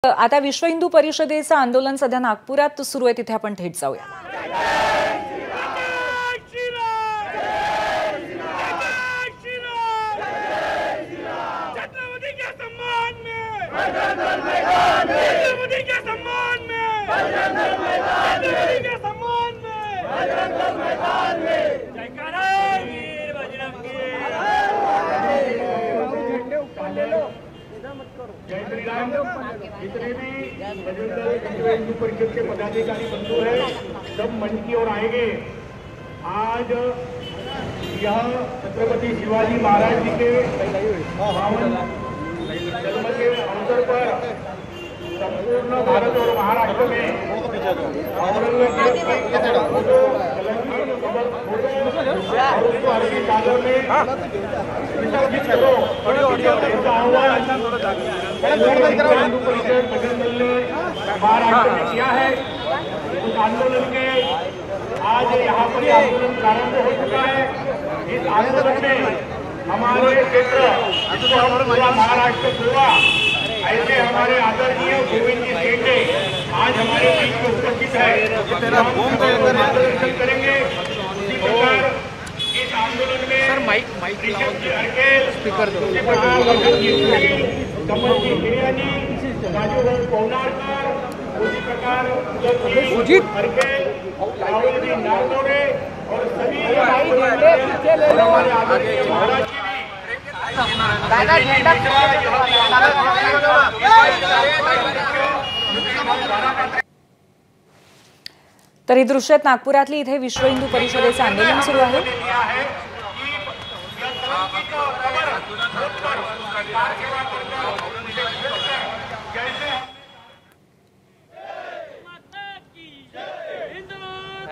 आता विश्व हिंदू परिषदेचं आंदोलन सध्या नागपुरात सुरू आहे, तिथे आपण थेट जाऊया। जय श्री राम। जितने भी बजरंग दल विश्व हिंदू परिषद के पदाधिकारी बंधु हैं, सब मंच की ओर आएंगे। आज यह छत्रपति शिवाजी महाराज जी के पावन जन्म के अवसर पर संपूर्ण भारत और महाराष्ट्र में औरंगजेब और उसको हल्की चादर में विसर्जित करो, ऐसा आह्वान हिंदू परिषद बजरंग दल ने महाराष्ट्र में किया है। उस आंदोलन के आज यहाँ पर आंदोलन प्रारंभ हो चुका है। इस आंदोलन में हमारे क्षेत्र, जिसको हम पूरा महाराष्ट्र पूरा, ऐसे हमारे आदरणीय गोविंद जी सेठे आज हमारे बीच में उपस्थित है। मार्गदर्शन करेंगे। उसी प्रकार इस आंदोलन में ऋषभ जी हरकेल, उसी प्रकार वर्षभ जी सुनील, कमल जी हिरियानी, राजू भाई पौनारकर, उसी प्रकार उदय हरकेल, राहुल जी नारनोरे और सभी हमारे आदरणीय महाराज जी तर ही दृश्य नागपुरातली, इथे विश्व हिंदू परिषदेचं आंदोलन सुरू आहे।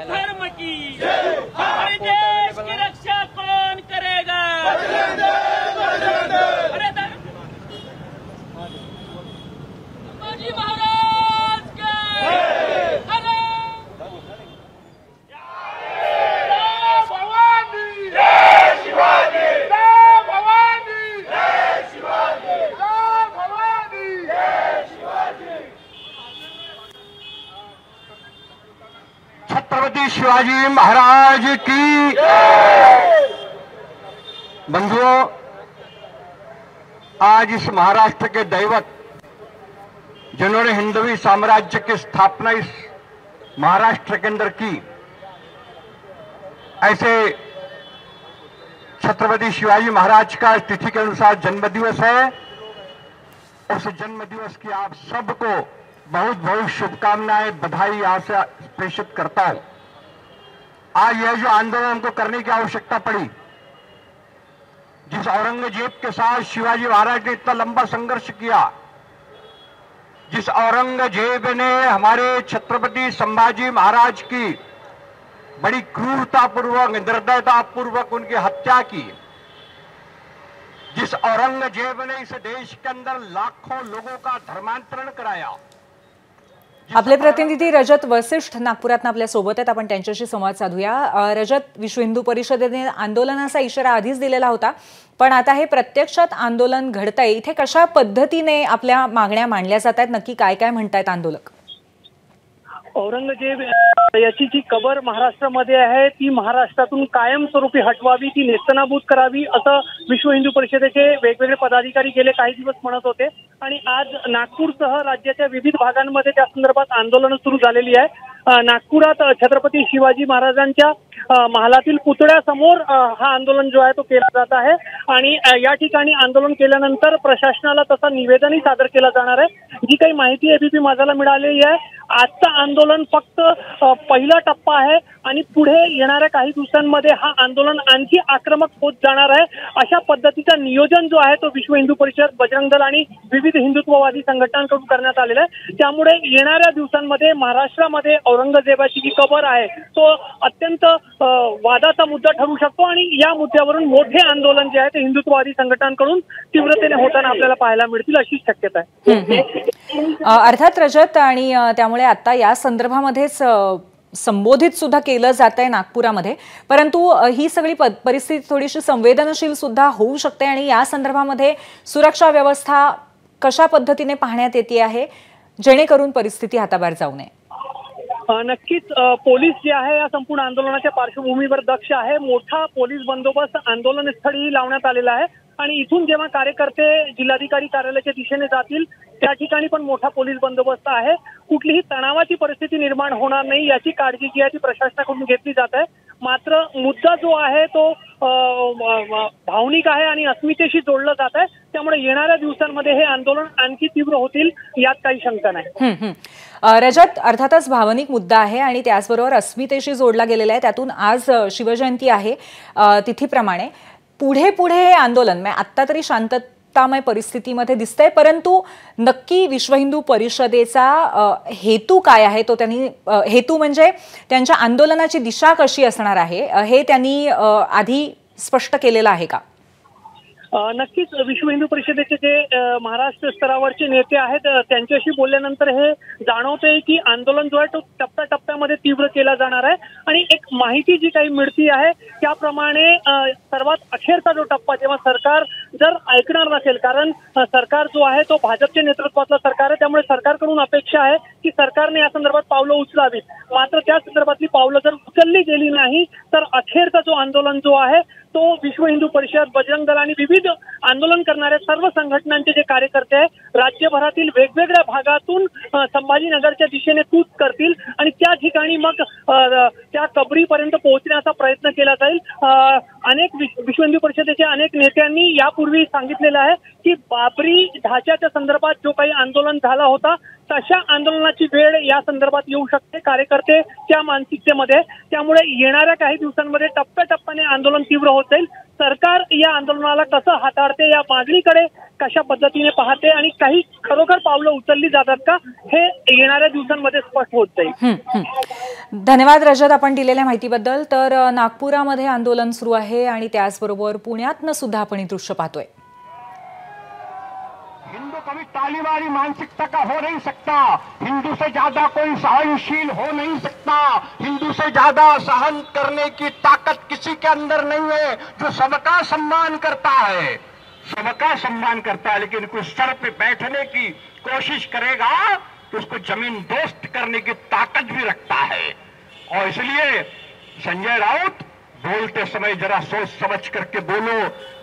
धर्म की हमारे देश की रक्षा कौन करेगा? शिवाजी महाराज के भवानी जय शिवाजी, भवानी जय शिवाजी, भवानी जय शिवाजी। छत्रपति शिवाजी महाराज की बंधुओं, आज इस महाराष्ट्र के दैवत, जिन्होंने हिंदवी साम्राज्य की स्थापना इस महाराष्ट्र के अंदर की, ऐसे छत्रपति शिवाजी महाराज का तिथि के अनुसार जन्मदिवस है। उस जन्मदिवस की आप सबको बहुत बहुत शुभकामनाएं, बधाई यहाँ से प्रेषित करता हूं। आज यह जो आंदोलन हमको करने की आवश्यकता पड़ी, जिस औरंगजेब के साथ शिवाजी महाराज ने इतना लंबा संघर्ष किया, जिस औरंगजेब ने हमारे छत्रपति संभाजी महाराज की बड़ी क्रूरतापूर्वक, निर्दयतापूर्वक उनकी हत्या की, जिस औरंगजेब ने इस देश के अंदर लाखों लोगों का धर्मांतरण कराया। आपले प्रतिनिधी रजत वसिष्ठ नागपुरात आपल्या सोबत आहेत, आपण त्यांच्याशी संवाद साधूया। रजत, विश्व हिंदू परिषदेने आंदोलनाचा इशारा आधीच दिलेला होता, पण आता हे प्रत्यक्षात आंदोलन घडतंय, इथे कशा पद्धतीने आपल्या मागण्या मांडल्या जात आहेत, नक्की काय काय म्हणतायत आंदोलक? औरंगजेब याची जी कबर महाराष्ट्रामध्ये आहे, ती महाराष्ट्रातून कायमस्वरूपी हटवावी, ती नेस्तनाबूत करावी, असं विश्व हिंदू परिषदेचे वेगवेगळे पदाधिकारी गेले काही दिवस म्हणत होते। आणि आज नागपूरसह राज्याच्या विविध भागांमध्ये त्या संदर्भात आंदोलन सुरू झालेली आहे। नागपुरात छत्रपती शिवाजी महाराजांच्या महालातील पुतळ्यासमोर हा आंदोलन जो आहे तो केला जात आहे। आणि या ठिकाणी आंदोलन केल्यानंतर प्रशासनाला तसा निवेदनही सादर केलं जाणार आहे। जी काही माहिती एबीपी माझाला मिळालेली आहे, आजचं आंदोलन फक्त पहिला टप्पा आहे आणि पुढे येणाऱ्या काही दिवसांमध्ये हा आंदोलन आणखी आक्रमक होत जाणार आहे। अशा पद्धतीचं नियोजन जो आहे तो विश्व हिंदू परिषद, बजरंग दल आणि विविध हिंदुत्ववादी संघटनांकडून करण्यात आलेला आहे। त्यामुळे येणाऱ्या दिवसांमध्ये महाराष्ट्रामध्ये औरंगजेबाची जी कबर आहे तो अत्यंत वादाचा मुद्दा ठरू शकतो आणि या मुद्द्यावरून मोठे आंदोलन जे आहे ते हिंदुत्ववादी संघटनांकडून तीव्रतेने होताना आपल्याला पाहायला मिळतील अशी शक्यता आहे। अर्थात रजत, आणि त्यामुळे आता या संदर्भामध्येच संबोधित सुद्धा केलं जातंय नागपुरामध्ये, परंतु ही सगळी परिस्थिती थोडीशी संवेदनशील सुद्धा होऊ शकते आणि या संदर्भामध्ये सुरक्षा व्यवस्था कशा पद्धतीने पाहण्यात येते आहे, जेणेकरून परिस्थिती हाताबाहेर जाऊ नये? नक्कीच पोलीस जे आहे या संपूर्ण आंदोलनाच्या पार्श्वभूमीवर दक्ष आहे. मोठा पोलीस बंदोबस्त आंदोलनस्थळी लावण्यात आलेला आहे आणि इथून जेव्हा कार्यकर्ते जिल्हाधिकारी कार्यालयाच्या दिशेने जातील त्या ठिकाणी पण मोठा पोलीस बंदोबस्त आहे. कुठलीही तणावाची परिस्थिती निर्माण होणार नाही याची काळजी जी आहे ती प्रशासनाकडून घेतली जात आहे. मात्र मुद्दा जो आहे तो भावनिक आहे आणि अस्मितेशी जोडलं जात आहे. त्यामुळे येणाऱ्या दिवसांमध्ये हे आंदोलन आणखी तीव्र होतील यात काही शंका नाही. रजत, अर्थातच भावनिक मुद्दा आहे आणि त्याचबरोबर अस्मितेशी जोडला गेलेला आहे. त्यातून आज शिवजयंती आहे तिथीप्रमाणे. पुढे पुढे हे आंदोलन आत्ता तरी शांततामय परिस्थितीमध्ये दिसतंय, परंतु नक्की विश्व हिंदू परिषदेचा हेतू काय आहे तो त्यांनी हेतू म्हणजे त्यांच्या आंदोलनाची दिशा कशी असणार आहे हे त्यांनी आधी स्पष्ट केलेलं आहे का? नक्कीच विश्व हिंदू परिषदेचे जे महाराष्ट्र स्तरावरचे नेते आहेत त्यांच्याशी बोलल्यानंतर हे जाणवतंय की आंदोलन जो आहे तो टप्प्याटप्प्यामध्ये तीव्र केला जाणार आहे आणि एक माहिती जी काही मिळती आहे त्याप्रमाणे सर्वात अखेरचा जो टप्पा जेव्हा सरकार जर ऐकणार नसेल, कारण सरकार जो आहे तो भाजपच्या नेतृत्वातलं सरकार आहे, त्यामुळे सरकारकडून अपेक्षा आहे की सरकारने या संदर्भात पावलं उचलावीत. मात्र त्या संदर्भातली पावलं जर उचलली गेली नाही तर अखेरचा जो आंदोलन जो आहे तो विश्व हिंदू परिषद, बजरंग दल आणि विविध आंदोलन करणाऱ्या सर्व संघटनांचे जे कार्यकर्ते आहेत राज्यभरातील वेगवेगळ्या भागातून संभाजीनगरच्या दिशेने कूच करतील आणि त्या ठिकाणी मग त्या कबरीपर्यंत पोहोचण्याचा प्रयत्न केला जाईल. अनेक विश्व हिंदू परिषदेचे अनेक नेत्यांनी यापूर्वी सांगितलेलं आहे की बाबरी ढाच्याच्या संदर्भात जो काही आंदोलन झाला होता तशा आंदोलनाची वेळ या संदर्भात येऊ शकते. कार्यकर्ते त्या मानसिकतेमध्ये, त्यामुळे येणाऱ्या काही दिवसांमध्ये टप्प्याटप्प्याने आंदोलन तीव्र होत जाईल. सरकार या आंदोलनाला कसं हाताळते या मागणीकडे कशा पद्धतीने पाहते आणि काही खरोखर पावलं उचलली जातात का हे येणाऱ्या दिवसांमध्ये स्पष्ट होत जाईल. धन्यवाद रजत आपण दिलेल्या माहितीबद्दल. तर नागपुरामध्ये आंदोलन सुरू आहे आणि त्याचबरोबर पुण्यातनं सुद्धा आपण हे दृश्य पाहतोय. हिंदू कभी तालीबानी मानसिकता का हो नहीं सकता. हिंदू से ज्यादा कोई सहनशील हो नहीं सकता. हिंदू से ज्यादा सहन करने की ताकत किसी के अंदर नहीं है. जो सबका सम्मान करता है, सबका सम्मान करता है, लेकिन कोई सर पे बैठने की कोशिश करेगा तो उसको जमीन दोस्त करने की ताकत भी रखता है. और इसलिए संजय राउत, बोलते समय जरा सोच समझ करके बोलो.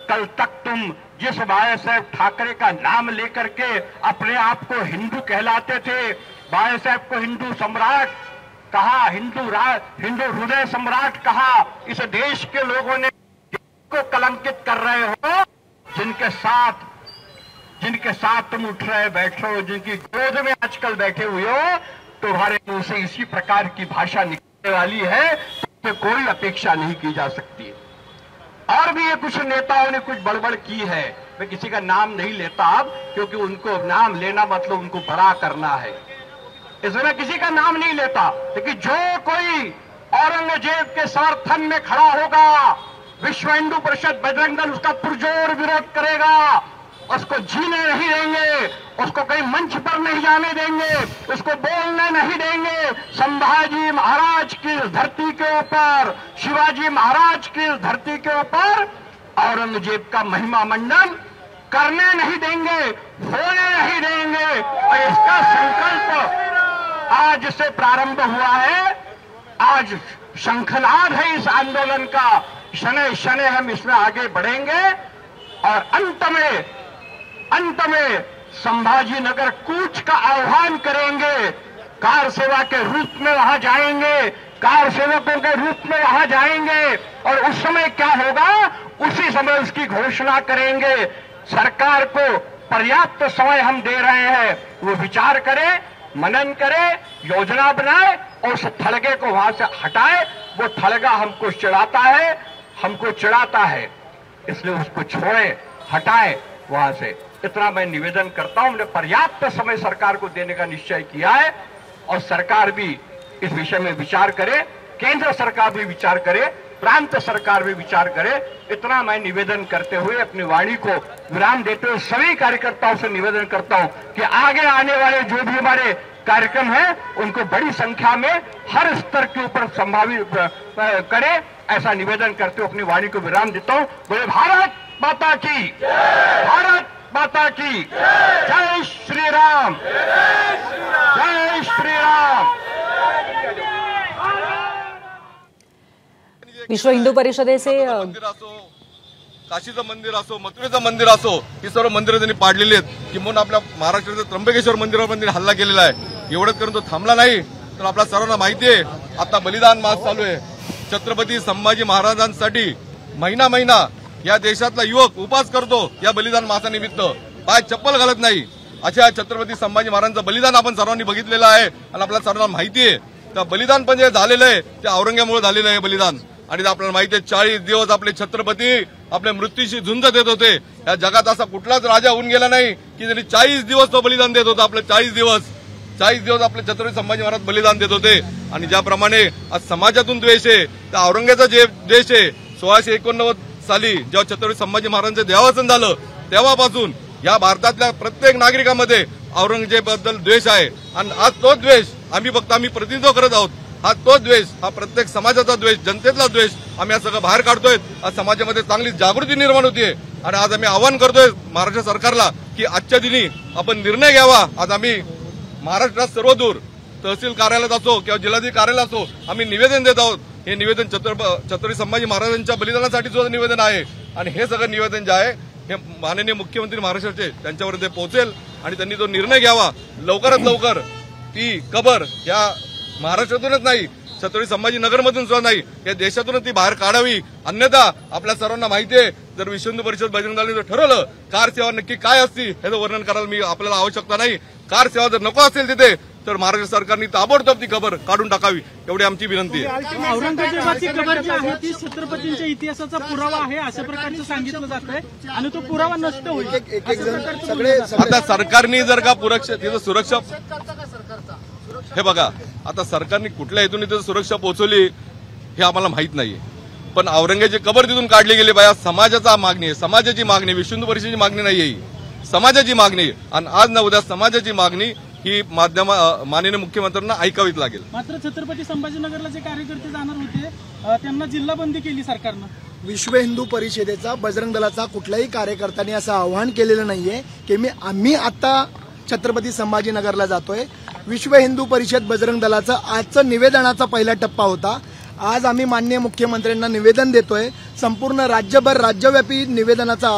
कल तक तुम जिस बाला साहेब ठाकरे का नाम लेकर के अपने आप को हिंदू कहलाते थे, बाला साहेब को हिंदू सम्राट कहा, हिंदू हृदय सम्राट कहा, इस देश के लोगों ने को कलंकित कर रहे हो. जिनके साथ तुम उठ रहे बैठ रहे हो, जिनकी गोद में आजकल बैठे हुए हो, तुम्हारे मुंह से इसी प्रकार की भाषा निकलने वाली है तो कोई अपेक्षा नहीं की जा सकती. और भी ये कुछ नेताओं ने कुछ बड़बड़ की है. मैं किसी का नाम नहीं लेता अब, क्योंकि उनको नाम लेना मतलब उनको बड़ा करना है, इसलिए मैं किसी का नाम नहीं लेता. लेकिन जो कोई औरंगजेब के समर्थन में खड़ा होगा, विश्व हिंदू परिषद, बजरंग दल उसका पुरजोर विरोध करेगा. उसको जीने नहीं देंगे, उसको कहीं मंच पर नहीं जाने देंगे, उसको बोलने नहीं देंगे. संभाजी महाराज की धरती के ऊपर, शिवाजी महाराज की धरती के ऊपर औरंगजेब का महिमा मंडन करने नहीं देंगे, होने नहीं देंगे. और इसका संकल्प आज से प्रारंभ हुआ है. आज शंखनाद है इस आंदोलन का. शनै शनै हम इसमें आगे बढ़ेंगे और अंत में संभाजी नगर कूच का आह्वान करेंगे. कार सेवा के रूप में वहां जाएंगे, कार सेवकों के रूप में वहां जाएंगे और उस समय क्या होगा, उसी समय उसकी घोषणा करेंगे. सरकार को पर्याप्त समय हम दे रहे हैं, वो विचार करे, मनन करे, योजना बनाए और उस थड़गे को वहां से हटाए. वो थड़गा हमको चिढ़ाता है, इसलिए उसको छोड़े, हटाए वहां से. इतना मैं निवेदन करता हूं. हमने पर्याप्त समय सरकार को देने का निश्चय किया है और सरकार भी इस विषय में विचार करे, केंद्र सरकार भी विचार करे, प्रांत सरकार भी विचार करे. इतना मैं निवेदन करते हुए अपनी वाणी को विराम देते हुए सभी कार्यकर्ताओं से निवेदन करता हूं कि आगे आने वाले जो भी हमारे कार्यक्रम है उनको बड़ी संख्या में हर स्तर के ऊपर संभावित करे, ऐसा निवेदन करते हुए अपनी वाणी को विराम देता हूं. बोले भारत माता की, भारत माता की जय श्री राम. विश्व हिंदू परिषदेचे मंदिर असो, काशीचं मंदिर असो, मथुरेचं मंदिर असो, ही सर्व मंदिरं त्यांनी पाडलेली आहेत. किंवा आपल्या महाराष्ट्राचं त्र्यंबकेश्वर मंदिरावर त्यांनी हल्ला केलेला आहे. एवढंच करून तो थांबला नाही तर आपल्या सर्वांना माहिती आहे आता बलिदान मास चालू आहे. छत्रपती संभाजी महाराजांसाठी महिना या देशातला युवक उपास करतो या बलिदान मासानिमित्त. पाय चप्पल घालत नाही. अशा छत्रपती संभाजी महाराजांचं बलिदान आपण सर्वांनी बघितलेलं आहे आणि आपल्याला सर्वांना माहिती आहे. तर बलिदान पण जे झालेलं आहे ते औरंग्यामुळे झालेलं आहे बलिदान. आणि आपल्याला माहिती आहे 40 दिवस आपले छत्रपती आपल्या मृत्यूशी झुंज देत होते. या जगात असा कुठलाच राजा होऊन गेला नाही की त्यांनी 40 दिवस तो बलिदान देत होता. आपले 40 दिवस आपले छत्रपती संभाजी महाराज बलिदान देत होते. आणि ज्याप्रमाणे आज समाजातून द्वेष आहे त्या औरंग्याचा जे द्वेष आहे 1689 साली जेव्हा छत्रपती संभाजी महाराजांचं देहावसन झालं तेव्हापासून या भारतातल्या प्रत्येक नागरिकांमध्ये औरंगजेबाबद्दल द्वेष आहे. आणि आज तो द्वेष आम्ही प्रतिनिधित्व करत आहोत. हा तो द्वेष, हा प्रत्येक समाजाचा द्वेष, जनतेतला द्वेष आम्ही आज सगळं बाहेर काढतोय. आज समाजामध्ये चांगली जागृती निर्माण होतीये. आणि आज आम्ही आवाहन करतोय महाराष्ट्र सरकारला की आजच्या दिनी आपण निर्णय घ्यावा. आज आम्ही महाराष्ट्रात सर्वदूर तहसील कार्यालयात असो किंवा जिल्हाधिकारी कार्यालयात असो आम्ही निवेदन देत आहोत. हे निवेदन छत्रपती संभाजी महाराजांच्या बलिदानासाठी सुद्धा निवेदन आहे. आणि हे सगळं निवेदन जे आहे हे माननीय मुख्यमंत्री महाराष्ट्राचे त्यांच्यावर ते पोहोचेल आणि त्यांनी तो निर्णय घ्यावा. लवकरात लवकर ती कबर या महाराष्ट्रातूनच नाही छत्रपती संभाजी नगरमधून सुद्धा नाही या देशातूनच ती बाहेर काढावी. अन्यथा आपल्या सर्वांना माहिती आहे जर विश्व हिंदू परिषद बजरंग दलाने जर ठरवलं कार सेवा नक्की काय असती याचं वर्णन करायला मी आपल्याला आवश्यकता नाही. कार सेवा जर नको असेल तिथे तर महाराष्ट्र सरकारने ताबडतोब ती खबर काढून टाकावी एवढी आमची विनंती आहे. औरंगजेबाची खबर जी आहे ती छत्रपतींच्या इतिहासाचा पुरावा आहे अशा प्रकारचं सांगितलं जात आहे आणि तो पुरावा नष्ट होईल. आता सरकारने जर का तिथं सुरक्षा हे बघा आता सरकारने कुठल्या हेतून तिथं सुरक्षा पोहोचवली हे आम्हाला माहित नाहीये. पण औरंगजेबाची कबर तिथून काढली गेली बाया समाजाचा मागणी आहे. समाजाची मागणी विश्व हिंदू परिषदेची मागणी नाहीये. समाजाची मागणी आणि आज ना उद्या समाजाची मागणी ही माननीय मुख्यमंत्र्यांना ऐकावीच लागेल. मात्र छत्रपती संभाजीनगरला जे कार्यकर्ते जाणार होते त्यांना जिल्हाबंदी केली सरकारनं. विश्व हिंदू परिषदेचा बजरंग दलाचा कुठल्याही कार्यकर्त्याने असं आवाहन केलेलं नाहीये की आम्ही आता छत्रपती संभाजीनगरला जातोय. विश्व हिंदू परिषद बजरंग दलाचं आजचं निवेदनाचा पहिला टप्पा होता. आज आम्ही माननीय मुख्यमंत्र्यांना निवेदन देतोय. संपूर्ण राज्यभर राज्यव्यापी निवेदनाचा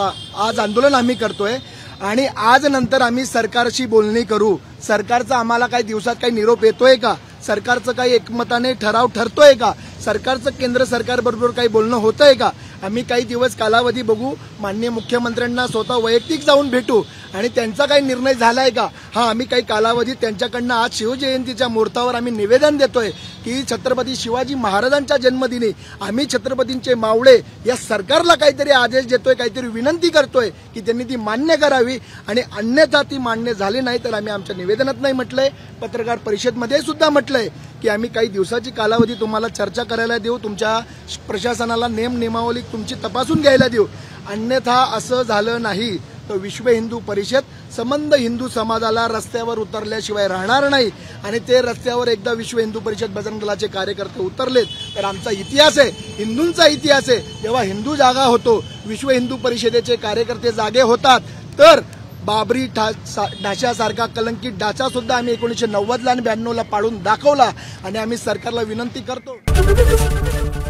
आज आंदोलन आम्ही करतोय आणि आज नंतर आम्ही सरकारशी बोलणी करू. सरकारचा आम्हाला काही दिवसात काही निरोप येतोय का, सरकारचं काही एकमताने ठराव ठरतोय का, सरकारचं केंद्र सरकारबरोबर काही बोलणं होतंय का, आम्ही काही दिवस कालावधी बघू. माननीय मुख्यमंत्र्यांना स्वतः वैयक्तिक जाऊन भेटू आणि त्यांचा काही निर्णय झालाय का हा आम्ही काही कालावधी त्यांच्याकडनं आज शिवजयंतीच्या मुहूर्तावर आम्ही निवेदन देतोय की छत्रपती शिवाजी महाराजांच्या जन्मदिनी आम्ही छत्रपतींचे मावळे या सरकारला काहीतरी आदेश देतोय, काहीतरी विनंती करतोय की त्यांनी ती मान्य करावी. आणि अन्यथा ती मान्य झाली नाही तर आम्ही आमच्या निवेदनात नाही म्हटलंय, पत्रकार परिषदमध्ये सुद्धा म्हटलंय की आम्ही काही दिवसाची कालावधी तुम्हाला चर्चा करायला देऊ, तुमच्या प्रशासनाला नियमावली तुमची तपासून घ्यायला देऊ. अन्यथा असं झालं नाही तर विश्व हिंदू परिषद संबंध हिंदू समाजाला रस्त्यावर उतरल्याशिवाय राहणार नाही. आणि ते रस्त्यावर एकदा विश्व हिंदू परिषद बजरंग दलाचे कार्यकर्ते उतरलेत तर आमचा इतिहास आहे, हिंदूंचा इतिहास आहे. जेव्हा हिंदू जागा होतो, विश्व हिंदू परिषदेचे कार्यकर्ते जागे होतात तर बाबरी ढाच्यासारखा कलंकित ढाचा सुद्धा आम्ही 1990 आणि 92ला पाडून दाखवला. आणि आम्ही सरकारला विनंती करतो.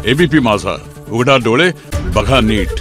एबीपी माझा, उघडा डोळे बघा नीट.